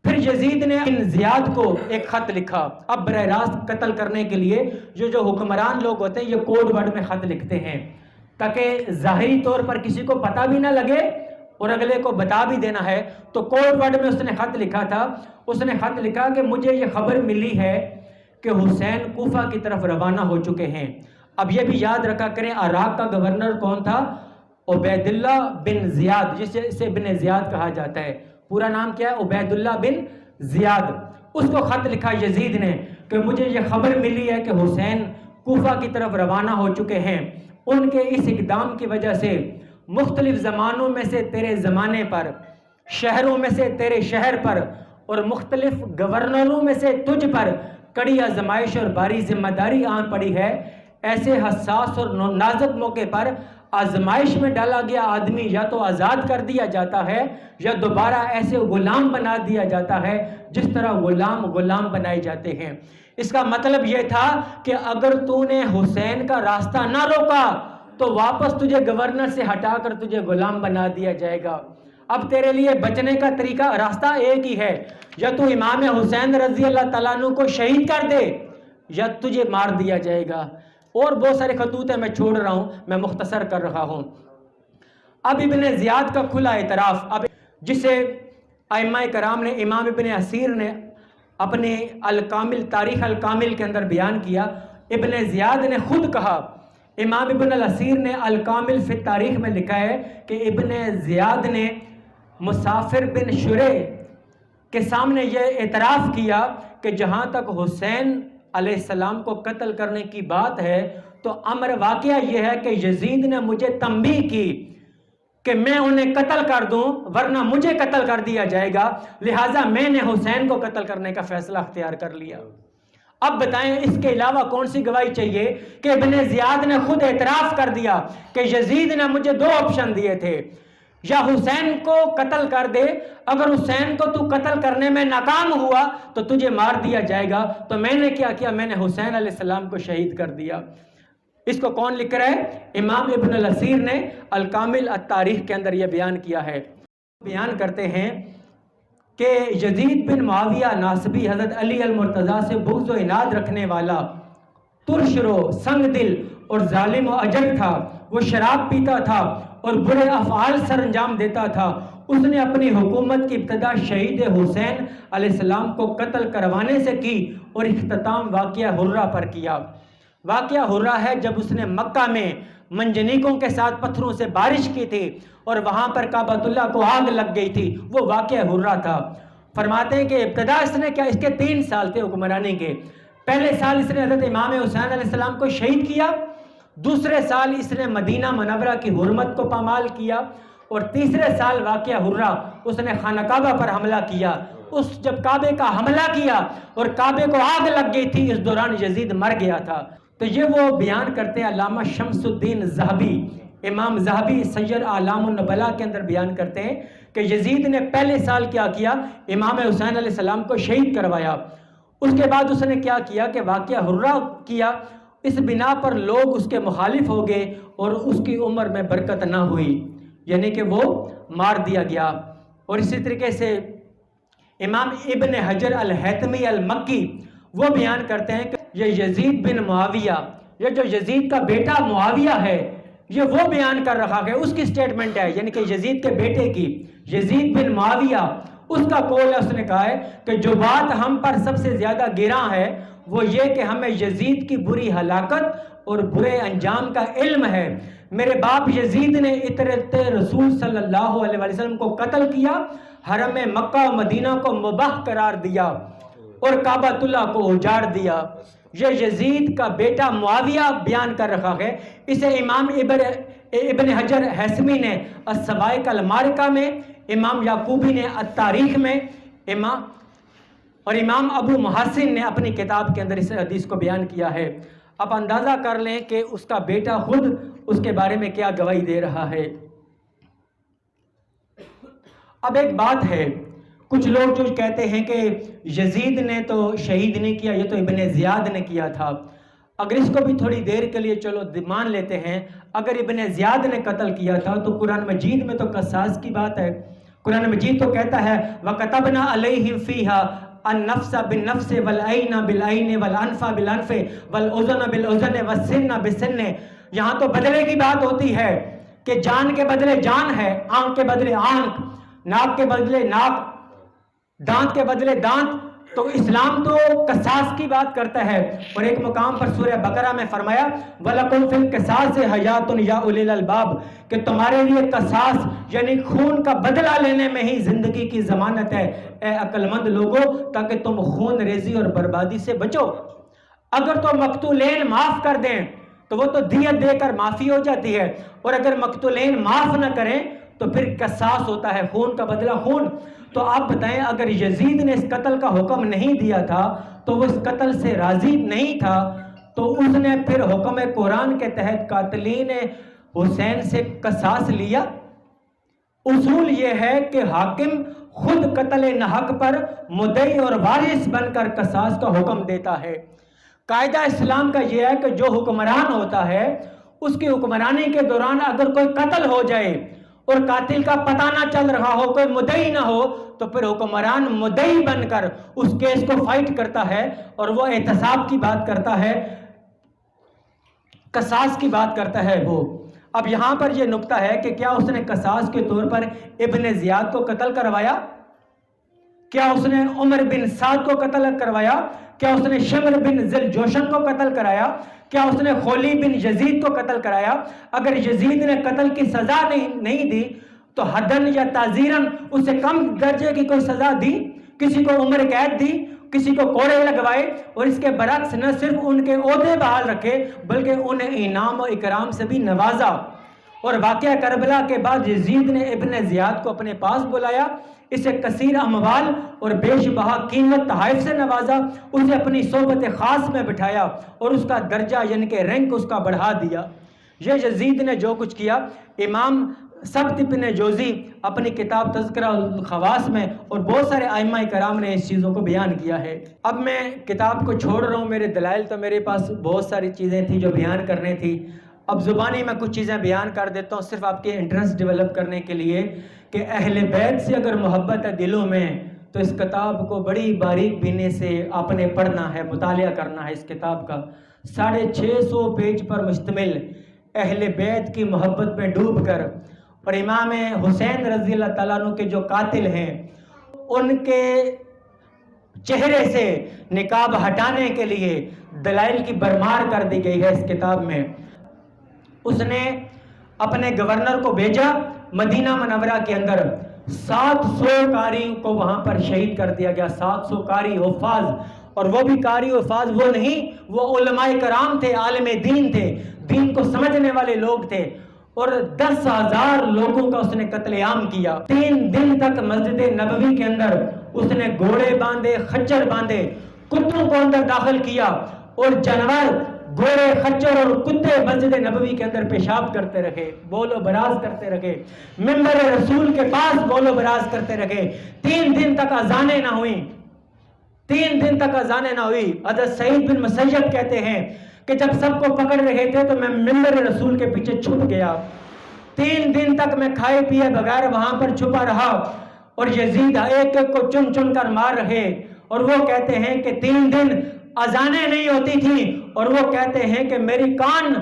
پھر یزید نے بن زیاد کو ایک خط لکھا. اب براہ راست قتل کرنے کے لیے جو حکمران لوگ ہوتے ہیں یہ کوڈ ورڈ میں خط لکھتے ہیں تاکہ ظاہری طور پر کسی کو پتہ بھی نہ لگے اور اگلے کو بتا بھی دینا ہے. تو کوڈ ورڈ میں اس نے خط لکھا تھا. اس نے خط لکھا کہ مجھے یہ خبر ملی ہے کہ حسین کوفہ کی طرف روانہ ہو چکے ہیں. اب یہ بھی یاد رکھا کریں عراق کا گورنر کون تھا؟ عبید اللہ بن زیاد، جسے اسے بن زیاد کہا جاتا ہے. پورا نام کیا ہے؟ عبید اللہ بن زیاد. اس کو خط لکھا یزید نے کہ مجھے یہ خبر ملی ہے کہ حسین کوفہ کی طرف روانہ ہو چکے ہیں. ان کے اس اقدام کی وجہ سے مختلف زمانوں میں سے تیرے زمانے پر، شہروں میں سے تیرے شہر پر، اور مختلف گورنروں میں سے تجھ پر کڑی آزمائش اور بھاری ذمہ داری آن پڑی ہے. ایسے حساس اور نازک موقع پر آزمائش میں ڈالا گیا آدمی یا تو آزاد کر دیا جاتا ہے یا دوبارہ ایسے غلام بنا دیا جاتا ہے جس طرح غلام بنائے جاتے ہیں. اس کا مطلب یہ تھا کہ اگر تو نے حسین کا راستہ نہ روکا تو واپس تجھے گورنر سے ہٹا کر تجھے غلام بنا دیا جائے گا. اب تیرے لیے بچنے کا طریقہ راستہ ایک ہی ہے، یا تو امام حسین رضی اللہ تعالیٰ عنہ کو شہید کر دے یا تجھے مار دیا جائے گا. اور بہت سارے خطوط ہیں، میں چھوڑ رہا ہوں، میں مختصر کر رہا ہوں. اب ابن زیاد کا کھلا اعتراف، اب جسے ائمہ کرام نے، امام ابن اسیر نے اپنے الکامل، تاریخ الکامل کے اندر بیان کیا. ابن زیاد نے خود کہا، امام ابن الاسیر نے الکامل فی تاریخ میں لکھا ہے کہ ابن زیاد نے مسافر بن شریح کے سامنے یہ اعتراف کیا کہ جہاں تک حسین علیہ السلام کو قتل کرنے کی بات ہے تو امر واقعہ یہ ہے کہ یزید نے مجھے تنبیہ کی کہ میں انہیں قتل کر دوں ورنہ مجھے قتل کر دیا جائے گا، لہٰذا میں نے حسین کو قتل کرنے کا فیصلہ اختیار کر لیا. اب بتائیں اس کے علاوہ کون سی گواہی چاہیے کہ ابن زیاد نے خود اعتراف کر دیا کہ یزید نے مجھے دو آپشن دیے تھے، یا حسین کو قتل کر دے، اگر حسین کو تو قتل کرنے میں ناکام ہوا تو تجھے مار دیا جائے گا. تو میں نے کیا کیا؟ میں نے حسین علیہ السلام کو شہید کر دیا. اس کو کون لکھ رہا ہے؟ امام ابن الاسیر نے الکامل التاریخ کے اندر یہ بیان کیا ہے. بیان کرتے ہیں کہ یزید بن معاویہ ناصبی حضرت علی المرتضیٰ سے بغض و عناد رکھنے والا ترش رو، سنگ دل اور ظالم و اجل تھا. وہ شراب پیتا تھا اور برے افعال سر انجام دیتا تھا. اس نے اپنی حکومت کی ابتدا شہید حسین علیہ السلام کو قتل کروانے سے کی اور اختتام واقعہ حرہ پر کیا. واقعہ حرہ ہے جب اس نے مکہ میں منجنیکوں کے ساتھ پتھروں سے بارش کی تھی اور وہاں پر کعبۃ اللہ کو آگ لگ گئی تھی، وہ واقعہ حرہ تھا. فرماتے ہیں کہ ابتدا اس نے کیا، اس کے 3 سال تھے حکمرانی کے. پہلے سال اس نے حضرت امام حسین علیہ السلام کو شہید کیا، دوسرے سال اس نے مدینہ منورہ کی حرمت کو پامال کیا، اور تیسرے سال واقعہ حرہ اس نے خانہ کعبہ پر حملہ کیا. جب کعبے کا حملہ کیا اور کعبے کو آگ لگ گئی تھی، اس دوران یزید مر گیا تھا. تو یہ وہ بیان کرتے ہیں علامہ شمس الدین ذہبی امام ذہبی سیر اعلام النبلاء کے اندر بیان کرتے ہیں کہ یزید نے پہلے سال کیا کیا، امام حسین علیہ السلام کو شہید کروایا۔ اس کے بعد اس نے کیا کیا کہ واقعہ حرہ کیا، اس بنا پر لوگ اس کے مخالف ہو گئے اور اس کی عمر میں برکت نہ ہوئی، یعنی کہ وہ مار دیا گیا۔ اور اسی طریقے سے امام ابن حجر الہیتمی المکی وہ بیان کرتے ہیں کہ یہ یزید بن معاویہ، یہ جو یزید کا بیٹا معاویہ ہے، یہ وہ بیان کر رہا ہے، اس کی سٹیٹمنٹ ہے، یعنی کہ یزید کے بیٹے کی، یزید بن معاویہ، اس کا قول ہے، اس نے کہا ہے کہ جو بات ہم پر سب سے زیادہ گراں ہے وہ یہ کہ ہمیں یزید کی بری ہلاکت اور برے انجام کا علم ہے۔ میرے باپ یزید نے اطرت رسول صلی اللہ علیہ وسلم کو قتل کیا، حرم مکہ و مدینہ کو مباح قرار دیا اور کعبۃ اللہ کو اجاڑ دیا۔ یہ یزید کا بیٹا معاویہ بیان کر رہا ہے۔ اسے امام ابن حجر ہیثمی نے السوائق المعرکہ میں، امام یعقوبی نے التاریخ میں، اور امام ابو محسن نے اپنی کتاب کے اندر اس حدیث کو بیان کیا ہے۔ اب اندازہ کر لیں کہ اس کا بیٹا خود اس کے بارے میں کیا گواہی دے رہا ہے۔ اب ایک بات ہے، کچھ لوگ جو کہتے ہیں کہ یزید نے تو شہید نہیں کیا، یہ تو ابن زیاد نے کیا تھا۔ اگر اس کو بھی تھوڑی دیر کے لیے چلو مان لیتے ہیں، اگر ابن زیاد نے قتل کیا تھا تو قرآن مجید میں تو قصاص کی بات ہے۔ قرآن مجید تو کہتا ہے وَكَتَبْنَا عَلَيْهِمْ فِيهَا النَّفْسَ بِالنَّفْسِ وَالْعَيْنَ بِالْعَيْنِ وَالْأَنْفَ بِالْأَنْفِ وَالْأُذُنَ بِالْأُذُنِ وَالسِّنَّ بِالسِّنِّ۔ یہاں تو بدلے کی بات ہوتی ہے کہ جان کے بدلے جان ہے، آنکھ کے بدلے آنکھ، ناک کے بدلے ناک، دانت کے بدلے دانت۔ تو اسلام تو قصاص کی بات کرتا ہے، اور ایک مقام پر سورہ بقرہ میں فرمایا وَلَكُمْ فِي الْقِصَاصِ حَيَاتٌ يَا أُولِي الْأَلْبَابِ، کہ تمہارے لیے قصاص یعنی خون کا بدلہ لینے میں ہی زندگی کی ضمانت ہے اے عقل مند لوگوں، تاکہ تم خون ریزی اور بربادی سے بچو۔ اگر تو مقتولین معاف کر دیں تو وہ تو دیت دے کر معافی ہو جاتی ہے، اور اگر مقتولین معاف نہ کریں تو پھر قصاص ہوتا ہے، خون کا بدلہ خون۔ تو آپ بتائیں اگر یزید نے اس قتل کا حکم نہیں دیا تھا تو وہ اس قتل سے راضی نہیں تھا، تو اس نے پھر حکم قرآن کے تحت قاتلین حسین سے قصاص لیا۔ اصول یہ ہے کہ حاکم خود قتل ناحق پر مدعی اور وارث بن کر قصاص کا حکم دیتا ہے۔ قاعدہ اسلام کا یہ ہے کہ جو حکمران ہوتا ہے اس کی حکمرانی کے دوران اگر کوئی قتل ہو جائے اور قاتل کا پتہ نہ چل رہا ہو، کوئی مدعی نہ ہو، تو پھر حکمران مدعی بن کر اس کیس کو فائٹ کرتا ہے اور وہ احتساب کی بات کرتا ہے، قصاص کی بات کرتا ہے وہ۔ اب یہاں پر یہ نکتہ ہے کہ کیا اس نے قصاص کے طور پر ابن زیاد کو قتل کروایا؟ کیا اس نے عمر بن سعد کو قتل کروایا؟ کیا اس نے شمر بن ذل جوشن کو قتل کرایا؟ کیا اس نے خولی بن یزید کو قتل کرایا؟ اگر یزید نے قتل کی سزا نہیں دی تو حدن یا تعزیرن اس سے کم درجے کی کوئی سزا دی، کسی کو عمر قید دی، کسی کو کوڑے لگوائے، اور اس کے برعکس نہ صرف ان کے عہدے بحال رکھے بلکہ انہیں انعام و اکرام سے بھی نوازا۔ اور واقعہ کربلا کے بعد یزید نے ابن زیاد کو اپنے پاس بلایا، اسے کثیر اموال اور بیش بہا قیمت تحائف سے نوازا، اسے اپنی صحبت خاص میں بٹھایا اور اس کا درجہ یعنی کہ رینک اس کا بڑھا دیا۔ یہ یزید نے جو کچھ کیا، امام سبت بن جوزی اپنی کتاب تذکرہ الخواص میں اور بہت سارے ائمہ کرام نے اس چیزوں کو بیان کیا ہے۔ اب میں کتاب کو چھوڑ رہا ہوں، میرے دلائل تو میرے پاس بہت ساری چیزیں تھیں جو بیان کرنے تھی، اب زبانی میں کچھ چیزیں بیان کر دیتا ہوں صرف آپ کے انٹرسٹ ڈیولپ کرنے کے لیے کہ اہل بیت سے اگر محبت ہے دلوں میں تو اس کتاب کو بڑی باریک بینی سے آپ نے پڑھنا ہے، مطالعہ کرنا ہے۔ اس کتاب کا 650 پیج پر مشتمل اہل بیت کی محبت میں ڈوب کر اور امام حسین رضی اللہ تعالیٰ عنہ کے جو قاتل ہیں ان کے چہرے سے نقاب ہٹانے کے لیے دلائل کی برمار کر دی گئی ہے اس کتاب میں۔ اس نے اپنے گورنر کو بھیجا مدینہ منورہ کے اندر، 700 قاری کو وہاں پر شہید کر دیا گیا، 700 قاری حفاظ، اور وہ بھی قاری حفاظ وہ نہیں، وہ علماء کرام تھے، عالم دین تھے، دین کو سمجھنے والے لوگ تھے، اور 10,000 لوگوں کا اس نے قتل عام کیا۔ 3 دن تک مسجد نبوی کے اندر اس نے گھوڑے باندھے، خچر باندھے، کتوں کو اندر داخل کیا، اور جانور گھوڑے خچر اور کتے مسجد نبوی کے اندر پیشاب کرتے رہے، بول و براز کرتے رہے، ممبر رسول کے پاس بول و براز کرتے رہے، 3 دن تک اذانیں نہ ہوئیں، 3 دن تک اذانیں نہ ہوئی۔ حضرت سعید بن مسیب کہتے ہیں کہ جب سب کو پکڑ رہے تھے تو میں ممبر رسول کے پیچھے چھپ گیا، 3 دن تک میں کھائے پیے بغیر وہاں پر چھپا رہا، اور یزید ایک ایک کو چن چن کر مار رہے، اور وہ کہتے ہیں کہ 3 دن اذانیں نہیں ہوتی تھی، اور وہ کہتے ہیں کہ میری کان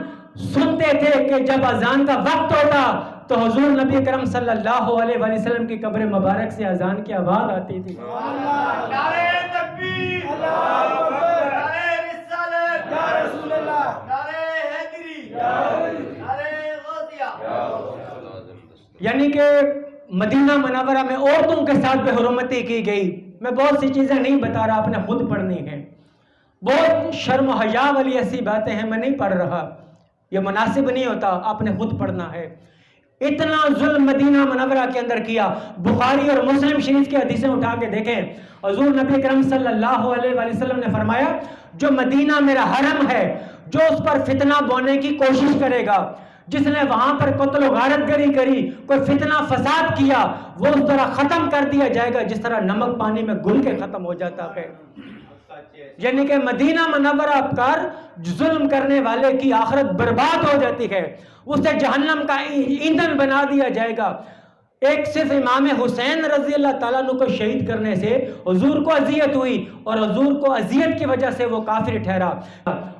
سنتے تھے کہ جب اذان کا وقت ہوتا تو حضور نبی کرم صلی اللہ علیہ وآلہ وسلم کی قبر مبارک سے اذان کی آواز آتی تھی۔ نعرہ تکبیر، اللہ اکبر، نعرہ رسالت، یا رسول اللہ، نعرہ حیدری، نعرہ غوثیہ۔ یعنی کہ مدینہ منورہ میں عورتوں کے ساتھ بے حرمتی کی گئی۔ میں بہت سی چیزیں نہیں بتا رہا، آپ نے خود پڑھنی ہے، بہت شرم و حیا والی ایسی باتیں ہیں، میں نہیں پڑھ رہا، یہ مناسب نہیں ہوتا، آپ نے خود پڑھنا ہے۔ اتنا ظلم مدینہ منورہ کے اندر کیا۔ بخاری اور مسلم شریف کی حدیثیں اٹھا کے دیکھیں، حضور نبی کرم صلی اللہ علیہ وآلہ وسلم نے فرمایا جو مدینہ میرا حرم ہے، جو اس پر فتنہ بونے کی کوشش کرے گا، جس نے وہاں پر قتل و غارت گری کری، کوئی فتنہ فساد کیا، وہ اس طرح ختم کر دیا جائے گا جس طرح نمک پانی میں گل کے ختم ہو جاتا ہے۔ یعنی کہ مدینہ منورہ افکار ظلم کرنے والے کی آخرت برباد ہو جاتی ہے، اسے جہنم کا ایندھن بنا دیا جائے گا۔ ایک صرف امام حسین رضی اللہ تعالیٰ عنہ کو شہید کرنے سے حضور کو اذیت ہوئی، اور حضور کو اذیت کی وجہ سے وہ کافر ٹھہرا،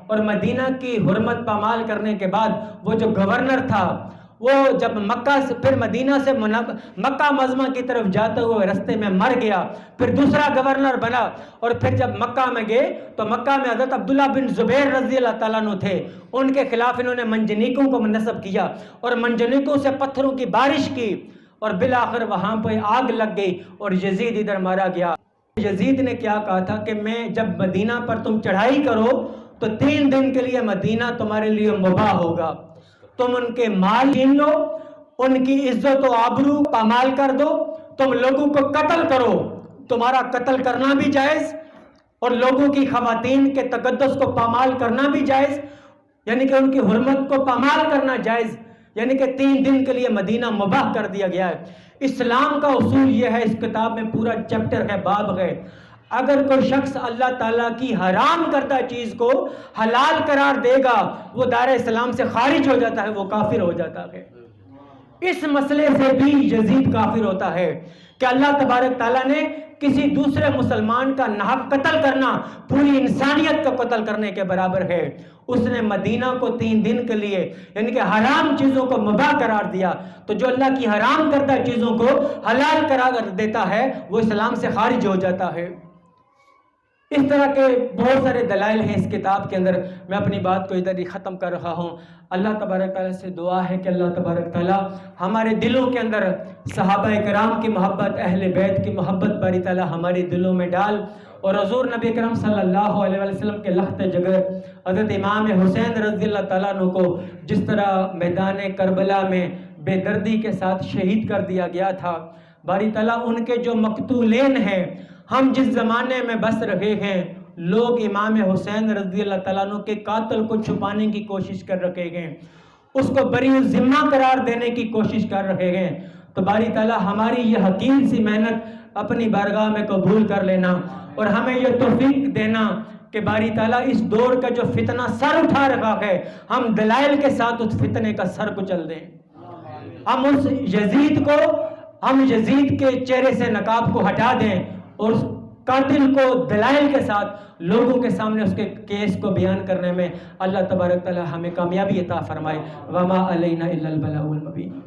اور مدینہ کی حرمت پامال کرنے کے بعد وہ جو گورنر تھا، وہ جب مکہ سے پھر مدینہ سے مکہ معظمہ کی طرف جاتے ہوئے رستے میں مر گیا، پھر دوسرا گورنر بنا، اور پھر جب مکہ میں گئے تو مکہ میں حضرت عبداللہ بن زبیر رضی اللہ تعالیٰ عنہ تھے، ان کے خلاف انہوں نے منجنیکوں کو منصب کیا، اور منجنیکوں سے پتھروں کی بارش کی، اور بالآخر وہاں پہ آگ لگ گئی اور یزید ادھر مارا گیا۔ یزید نے کیا کہا تھا کہ میں جب مدینہ پر تم چڑھائی کرو تو 3 دن کے لیے مدینہ تمہارے لیے مباح ہوگا، تم ان کے مال چھین لو، ان کی عزت و آبرو پامال کر دو، تم لوگوں کو قتل کرو، تمہارا قتل کرنا بھی جائز اور لوگوں کی خواتین کے تقدس کو پامال کرنا بھی جائز، یعنی کہ ان کی حرمت کو پامال کرنا جائز، یعنی کہ 3 دن کے لیے مدینہ مباح کر دیا گیا ہے۔ اسلام کا اصول یہ ہے، اس کتاب میں پورا چیپٹر ہے، باب ہے، اگر کوئی شخص اللہ تعالیٰ کی حرام کردہ چیز کو حلال قرار دے گا وہ دار اسلام سے خارج ہو جاتا ہے، وہ کافر ہو جاتا ہے۔ اس مسئلے سے بھی یزید کافر ہوتا ہے کہ اللہ تبارک تعالیٰ نے کسی دوسرے مسلمان کا ناحق قتل کرنا پوری انسانیت کا قتل کرنے کے برابر ہے۔ اس نے مدینہ کو 3 دن کے لیے یعنی کہ حرام چیزوں کو مباح قرار دیا، تو جو اللہ کی حرام کردہ چیزوں کو حلال قرار دیتا ہے وہ اسلام سے خارج ہو جاتا ہے۔ اس طرح کے بہت سارے دلائل ہیں اس کتاب کے اندر، میں اپنی بات کو ادھر ہی ختم کر رہا ہوں۔ اللہ تبارک تعالیٰ سے دعا ہے کہ اللہ تبارک تعالیٰ ہمارے دلوں کے اندر صحابہ کرام کی محبت، اہل بیت کی محبت باری تعالیٰ ہمارے دلوں میں ڈال، اور حضور نبی کرم صلی اللہ علیہ وسلم کے لخت جگر حضرت امام حسین رضی اللہ تعالیٰ عنہ کو جس طرح میدان کربلا میں بے دردی کے ساتھ شہید کر دیا گیا تھا، باری تعالیٰ ان کے جو مقتولین ہیں، ہم جس زمانے میں بس رہے ہیں لوگ امام حسین رضی اللہ تعالیٰ عنہ کے قاتل کو چھپانے کی کوشش کر رہے ہیں، اس کو بری ذمہ قرار دینے کی کوشش کر رہے ہیں، تو باری تعالیٰ ہماری یہ حقیر سی محنت اپنی بارگاہ میں قبول کر لینا، اور ہمیں یہ توفیق دینا کہ باری تعالیٰ اس دور کا جو فتنہ سر اٹھا رکھا ہے ہم دلائل کے ساتھ اس فتنے کا سر کچل دیں، ہم اس یزید کے چہرے سے نقاب کو ہٹا دیں، اور اس قاتل کو دلائل کے ساتھ لوگوں کے سامنے اس کے کیس کو بیان کرنے میں اللہ تبارک تعالی ہمیں کامیابی عطا فرمائے۔ وما علینا الا البلاغ المبین۔